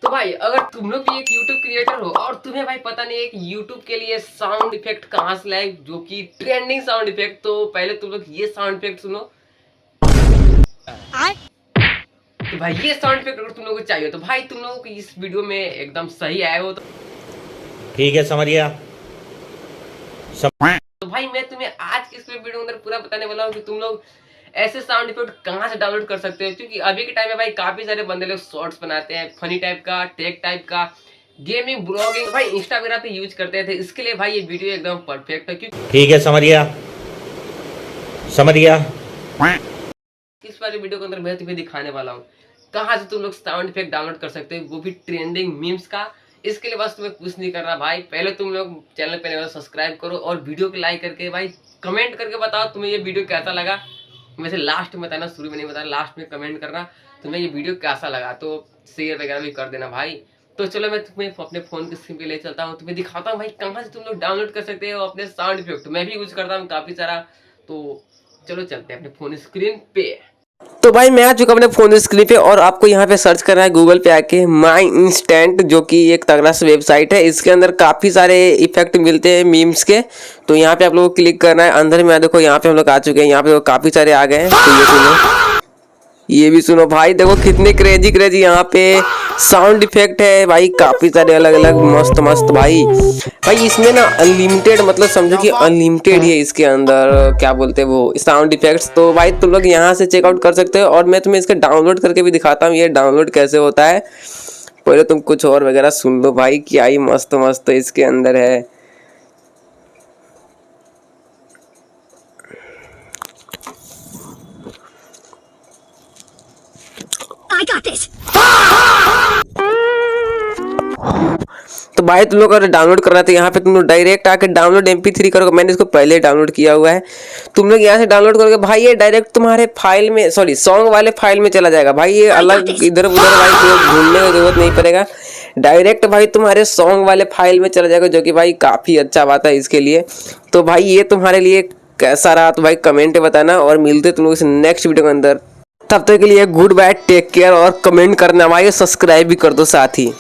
तो भाई अगर तुम लोग भी एक YouTube क्रिएटर हो और तुम्हें भाई पता नहीं एक YouTube के लिए साउंड इफेक्ट कहाँ से लाए जो कि ट्रेंडिंग साउंड इफेक्ट, तो पहले तुम लोग ये साउंड इफेक्ट सुनो। तो भाई ये साउंड इफेक्ट अगर तुम लोगों को चाहिए तो भाई तुम लोगों को इस वीडियो में एकदम सही आए हो। तो ठीक है, समझ गया। तो भाई मैं तुम्हें आज की इस वीडियो के अंदर पूरा बताने वाला हूँ कि तुम लोग ऐसे साउंड इफेक्ट कहाँ से डाउनलोड कर सकते हो, क्योंकि अभी के टाइम में भाई काफी सारे बंदे लोग शॉर्ट्स बनाते हैं फनी टाइप का, टेक टाइप का, गेमिंग ब्लॉगिंग भाई इंस्टाग्राम पे यूज करते थे। इसके लिए भाई ये वीडियो एकदम परफेक्ट है, क्योंकि ठीक है, समझ गया समझ गया। इस वाली वीडियो के अंदर मैं तुम्हें दिखाने वाला हूँ कहाँ से तुम लोग साउंड इफेक्ट डाउनलोड कर सकते हो, वो भी ट्रेंडिंग मीम्स का। इसके लिए बस तुम्हें कुछ नहीं करना भाई, पहले तुम लोग चैनल पे सब्सक्राइब करो और वीडियो को लाइक करके भाई कमेंट करके बताओ तुम्हें ये वीडियो कैसा लगा। वैसे लास्ट में बताना, शुरू में नहीं बताना, लास्ट में कमेंट करना तुम्हें ये वीडियो कैसा लगा, तो शेयर वगैरह भी कर देना भाई। तो चलो मैं तुम्हें अपने फोन की स्क्रीन पे ले चलता हूँ, तुम्हें दिखाता हूँ भाई कहाँ से तुम लोग डाउनलोड कर सकते हो अपने साउंड इफेक्ट। मैं भी यूज करता हूँ काफी सारा, तो चलो चलते हैं अपने फोन स्क्रीन पे। तो भाई मैं आ चुका अपने फोन स्क्रीन पे और आपको यहाँ पे सर्च करना है गूगल पे आके माई इंस्टेंट, जो कि एक तगड़ा सा वेबसाइट है। इसके अंदर काफ़ी सारे इफेक्ट मिलते हैं मीम्स के। तो यहाँ पे आप लोगों को क्लिक करना है। अंदर में देखो यहाँ पे हम लोग आ चुके हैं, यहाँ पे काफ़ी सारे आ गए हैं। तो ये सुनो, ये भी सुनो भाई, देखो कितने क्रेजी क्रेजी यहाँ पे साउंड इफेक्ट है भाई, काफी सारे अलग अलग मस्त मस्त भाई। भाई इसमें ना अनलिमिटेड, मतलब समझो कि अनलिमिटेड ही है इसके अंदर, क्या बोलते हैं वो, साउंड इफेक्ट्स। तो भाई तुम लोग यहाँ से चेकआउट कर सकते हो और मैं तुम्हें इसका डाउनलोड करके भी दिखाता हूँ ये डाउनलोड कैसे होता है। पहले तुम कुछ और वगैरह सुन लो भाई, क्या ही मस्त मस्त इसके अंदर है। I got this. तो भाई तुम लोग अगर डाउनलोड करना है तो यहाँ पे तुम लोग डायरेक्ट आके डाउनलोड MP3 करोगे। मैंने इसको पहले डाउनलोड किया हुआ है। तुम लोग यहाँ से डाउनलोड करोगे भाई, ये डायरेक्ट तुम्हारे फाइल में, सॉरी सॉन्ग वाले फाइल में चला जाएगा भाई। ये अलग इधर उधर भाई ढूंढने की जरूरत नहीं पड़ेगा, डायरेक्ट भाई तुम्हारे सॉन्ग वाले फाइल में चला जाएगा, जो कि भाई काफ़ी अच्छा बात है इसके लिए। तो भाई ये तुम्हारे लिए कैसा रहा तो भाई कमेंट में बताना, और मिलते तुम लोग इस नेक्स्ट वीडियो के अंदर। तब तक के लिए गुड बाय, टेक केयर, और कमेंट करना भाई, सब्सक्राइब भी कर दो साथ ही।